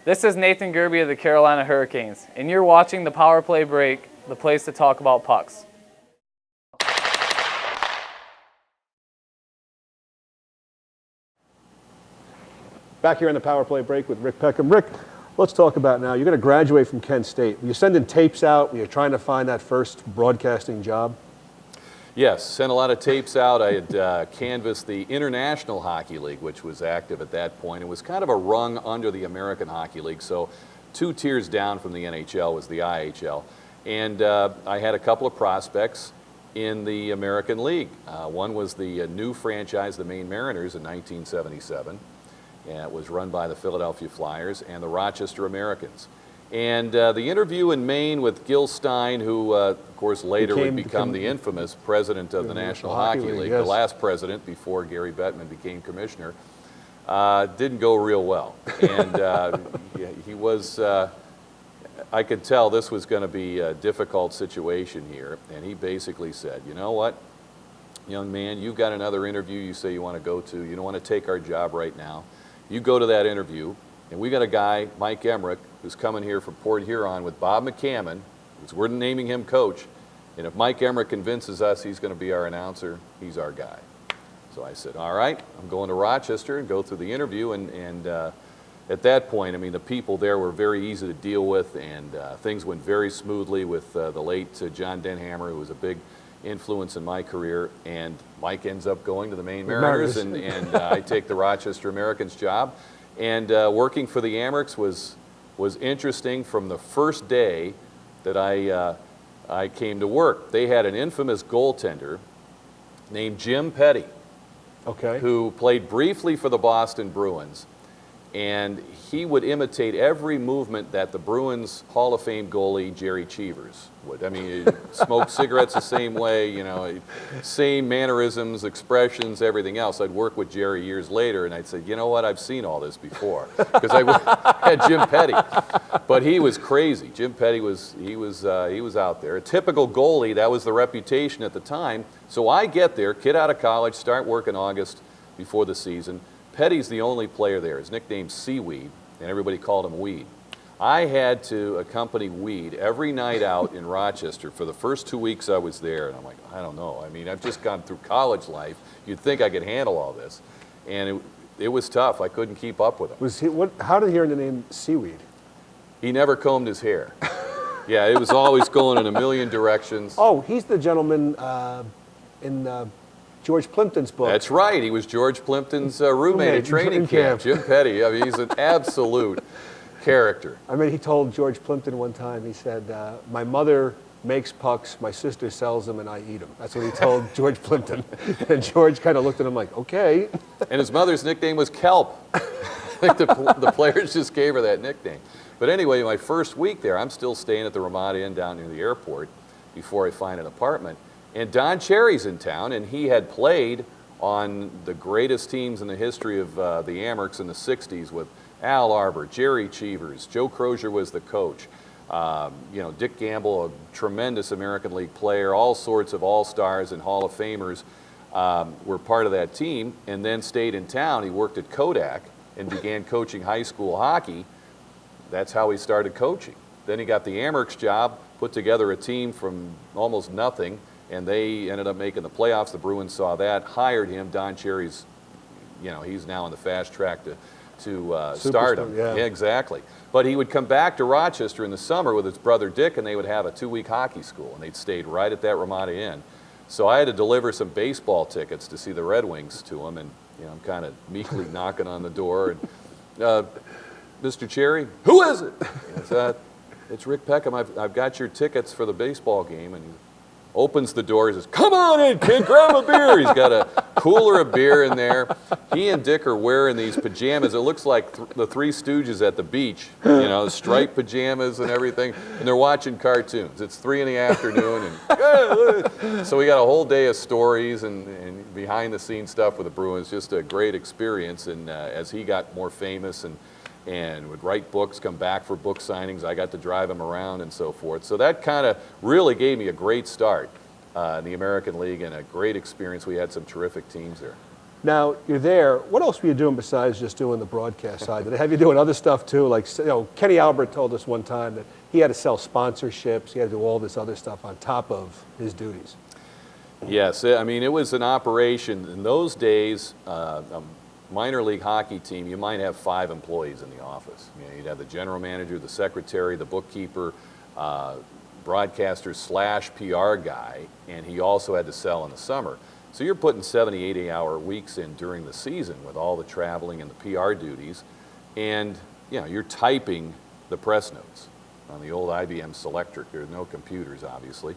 This is Nathan Gerby of the Carolina Hurricanes, and you're watching the Power Play Break, the place to talk about pucks. Back here on the Power Play Break with Rick Peckham. Rick, let's talk about now. You're going to graduate from Kent State. You're sending tapes out. You're trying to find that first broadcasting job. Yes, sent a lot of tapes out. I had canvassed the International Hockey League, which was active at that point. It was kind of a rung under the American Hockey League, so 2 tiers down from the NHL was the IHL. And I had a couple of prospects in the American League. One was the new franchise, the Maine Mariners, in 1977. And it was run by the Philadelphia Flyers and the Rochester Americans. And the interview in Maine with Gil Stein, who, of course, later would become the infamous president of the National Hockey League, yes. The last president before Gary Bettman became commissioner, didn't go real well. And he was, I could tell this was going to be a difficult situation here. And he basically said, you know what, young man, you've got another interview you say you want to go to. You don't want to take our job right now. You go to that interview. And we got a guy, Mike Emmerich, who's coming here from Port Huron with Bob McCammon, because we're naming him coach. And if Mike Emmerich convinces us he's going to be our announcer, he's our guy. So I said, all right, I'm going to Rochester and go through the interview. And at that point, I mean, the people there were very easy to deal with, and things went very smoothly with the late John Denhammer, who was a big influence in my career. And Mike ends up going to the Maine Mariners, and I take the Rochester Americans job. And working for the Amherst was interesting from the first day that I came to work. They had an infamous goaltender named Jim Pettie, who played briefly for the Boston Bruins. And he would imitate every movement that the Bruins Hall of Fame goalie Jerry Cheevers would. I mean, he smoked cigarettes the same way, you know, same mannerisms, expressions, everything else. I'd work with Jerry years later, and I'd say, you know what, I've seen all this before, because I had Jim Pettie. But he was crazy. Jim Pettie was out there. A typical goalie, that was the reputation at the time. So I get there, kid out of college, start work in August before the season. Pettie's the only player there. His nickname's Seaweed, and everybody called him Weed. I had to accompany Weed every night out in Rochester for the first 2 weeks I was there, and I'm like, I don't know. I mean, I've just gone through college life. You'd think I could handle all this. And it was tough. I couldn't keep up with him. How did he hear the name Seaweed? He never combed his hair. Yeah, it was always going in a million directions. Oh, he's the gentleman in George Plimpton's book. That's right. He was George Plimpton's roommate at training camp. Jim Pettie. I mean, he's an absolute character. I mean, he told George Plimpton one time, he said, my mother makes pucks, my sister sells them, and I eat them. That's what he told George Plimpton. And George kind of looked at him like, okay. And his mother's nickname was Kelp. I think the players just gave her that nickname. But anyway, my first week there, I'm still staying at the Ramada Inn down near the airport before I find an apartment. And Don Cherry's in town, and he had played on the greatest teams in the history of the Amherst in the 60s with Al Arbor, Jerry Cheevers, Joe Crozier was the coach. You know, Dick Gamble, a tremendous American League player, all sorts of all-stars and Hall of Famers were part of that team, and then stayed in town. He worked at Kodak and began coaching high school hockey. That's how he started coaching. Then he got the Amherst job, put together a team from almost nothing, and they ended up making the playoffs. The Bruins saw that, hired him. Don Cherry's, you know, he's now on the fast track to stardom. Yeah, exactly. But he would come back to Rochester in the summer with his brother Dick, and they would have a 2-week hockey school, and they'd stayed right at that Ramada Inn. So I had to deliver some baseball tickets to see the Red Wings to him, and you know, I'm kind of meekly knocking on the door, and Mr. Cherry, who is it? It's Rick Peckham. I've got your tickets for the baseball game, and he opens the door. He says, "Come on in, kid, grab a beer." He's got a cooler of beer in there. He and Dick are wearing these pajamas. It looks like the Three Stooges at the beach, you know, striped pajamas and everything, and they're watching cartoons. It's 3 in the afternoon, and so we got a whole day of stories and behind-the-scenes stuff with the Bruins. Just a great experience, and as he got more famous and would write books, come back for book signings. I got to drive him around and so forth. So that kind of really gave me a great start in the American League and a great experience. We had some terrific teams there. Now, you're there. What else were you doing besides just doing the broadcast side? Did they have you doing other stuff too? Like, Kenny Albert told us one time that he had to sell sponsorships. He had to do all this other stuff on top of his duties. Yes, I mean, it was an operation. In those days, a minor league hockey team, you might have 5 employees in the office. You know, you'd have the general manager, the secretary, the bookkeeper, broadcaster / PR guy, and he also had to sell in the summer. So you're putting 70, 80-hour weeks in during the season with all the traveling and the PR duties, and you're typing the press notes on the old IBM Selectric. There's no computers, obviously.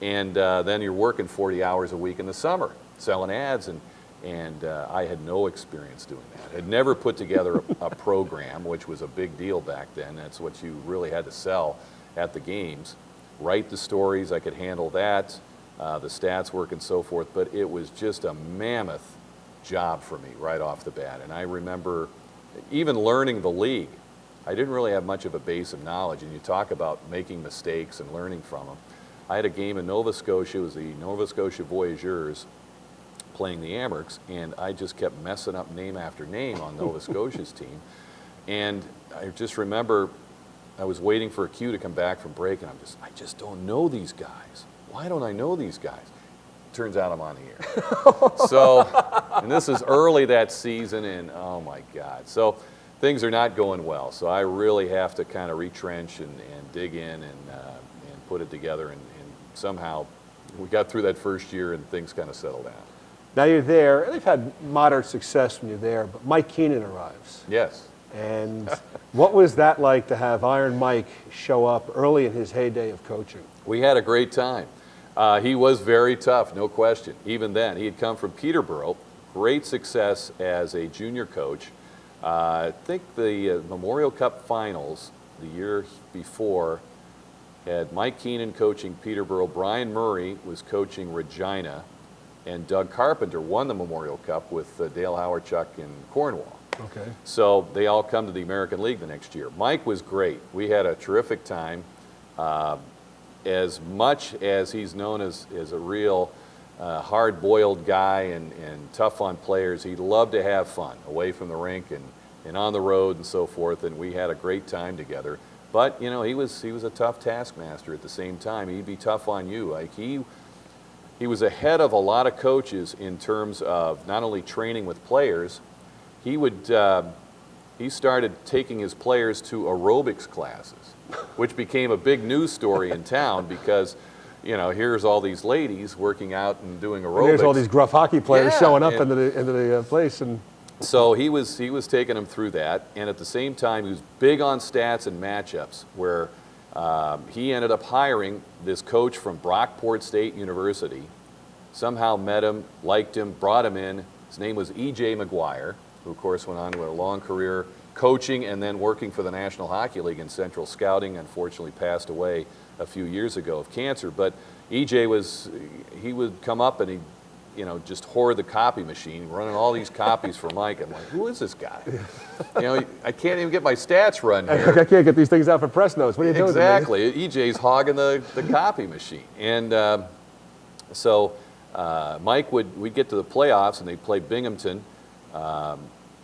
And then you're working 40 hours a week in the summer, selling ads, and I had no experience doing that. I'd never put together a program, which was a big deal back then. That's what you really had to sell at the games. Write the stories, I could handle that, the stats work and so forth, but it was just a mammoth job for me right off the bat. And I remember even learning the league. I didn't really have much of a base of knowledge, and you talk about making mistakes and learning from them. I had a game in Nova Scotia. It was the Nova Scotia Voyageurs playing the Amherst, and I just kept messing up name after name on Nova Scotia's team. And I just remember I was waiting for a cue to come back from break, and I just don't know these guys. Why don't I know these guys? Turns out I'm on the air. So, and this is early that season, and oh my God. So things are not going well. So I really have to kind of retrench and dig in and put it together, and somehow we got through that first year and things kind of settled down. Now you're there, and they've had moderate success when you're there, but Mike Keenan arrives. Yes. And what was that like to have Iron Mike show up early in his heyday of coaching? We had a great time. He was very tough, no question. Even then, he had come from Peterborough, great success as a junior coach. I think the Memorial Cup Finals the year before had Mike Keenan coaching Peterborough, Brian Murray was coaching Regina, and Doug Carpenter won the Memorial Cup with Dale Howardchuck in Cornwall. Okay. So they all come to the American League the next year. Mike was great. We had a terrific time. As much as he's known as a real hard-boiled guy and tough on players, he loved to have fun away from the rink and on the road and so forth, and we had a great time together. But, he was a tough taskmaster at the same time. He'd be tough on you. Like he was ahead of a lot of coaches in terms of not only training with players, he started taking his players to aerobics classes, which became a big news story in town because, here's all these ladies working out and doing aerobics. And here's all these gruff hockey players showing up into the place. And so he was taking them through that, and at the same time, he was big on stats and matchups, where he ended up hiring this coach from Brockport State University, somehow met him, liked him, brought him in. His name was E.J. McGwire, who of course went on to a long career coaching and then working for the National Hockey League in Central Scouting. Unfortunately passed away a few years ago of cancer. But E.J. he would come up and he just hoard the copy machine, running all these copies for Mike. I'm like, who is this guy? I can't even get my stats run here. I can't get these things out for press notes. What are you doing? Exactly. EJ's hogging the copy machine. And so Mike we'd get to the playoffs, and they'd play Binghamton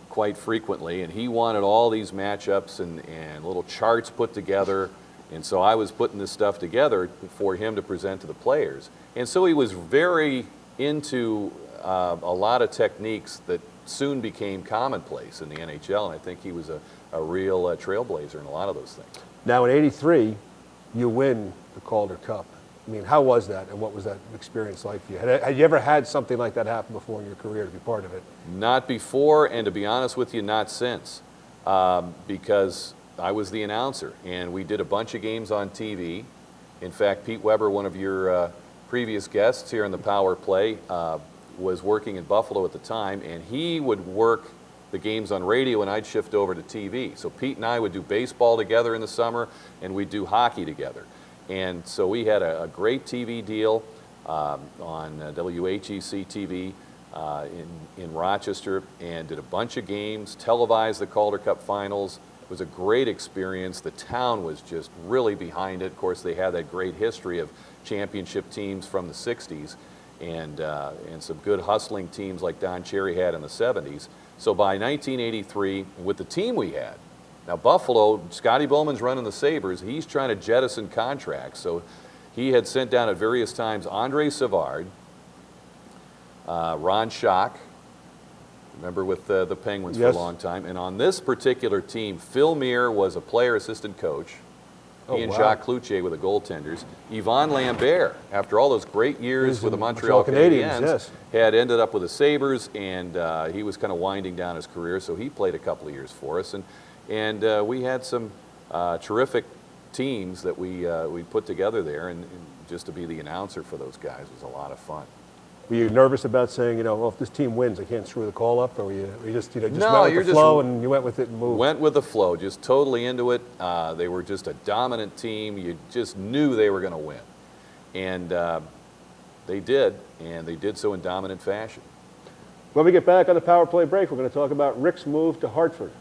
quite frequently, and he wanted all these matchups and little charts put together. And so I was putting this stuff together for him to present to the players. And so he was very into a lot of techniques that soon became commonplace in the NHL, and I think he was a real trailblazer in a lot of those things. Now in '83, you win the Calder Cup. I mean, how was that, and what was that experience like for you? Had you ever had something like that happen before in your career to be part of it? Not before, and to be honest with you, not since, because I was the announcer, and we did a bunch of games on TV. In fact, Pete Weber, one of your previous guests here in the Power Play, was working in Buffalo at the time, and he would work the games on radio, and I'd shift over to TV. So Pete and I would do baseball together in the summer, and we'd do hockey together. And so we had a great TV deal on WHEC TV in Rochester, and did a bunch of games, televised the Calder Cup Finals. It was a great experience. The town was just really behind it. Of course, they had that great history of championship teams from the 60s. and some good hustling teams like Don Cherry had in the 70s. So by 1983, with the team we had, now Buffalo, Scotty Bowman's running the Sabres, he's trying to jettison contracts. So he had sent down at various times Andre Savard, Ron Schock, remember with the Penguins for a long time. And on this particular team, Phil Meir was a player assistant coach. He and Jacques Cloutier were the goaltenders. Yvon Lambert, after all those great years with the Montreal Canadiens, had ended up with the Sabres, and he was kind of winding down his career, so he played a couple of years for us. And we had some terrific teams that we put together there, and just to be the announcer for those guys was a lot of fun. Were you nervous about saying, well, if this team wins, I can't screw the call up, or were you just went you're with the flow and you went with it and moved? Went with the flow, just totally into it. They were just a dominant team. You just knew they were going to win, and they did, and they did so in dominant fashion. When we get back on the Power Play break, we're going to talk about Rick's move to Hartford.